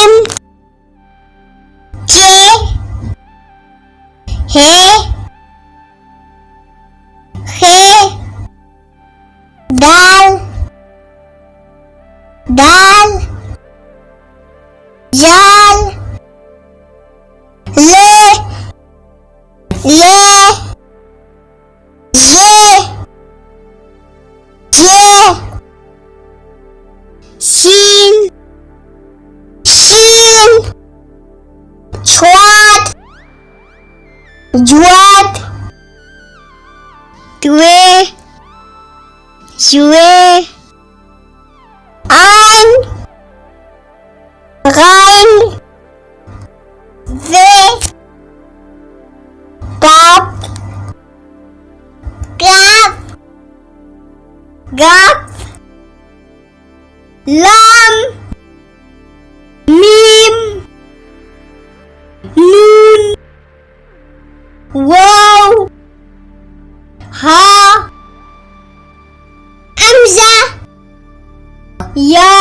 جیم کے ہے خے دال دال جال لے لے جے جے شین شین چھوات جوات دوے جوے عین غین ذے باپ کاف گاف لام میم نون واو ہا حمزہ یا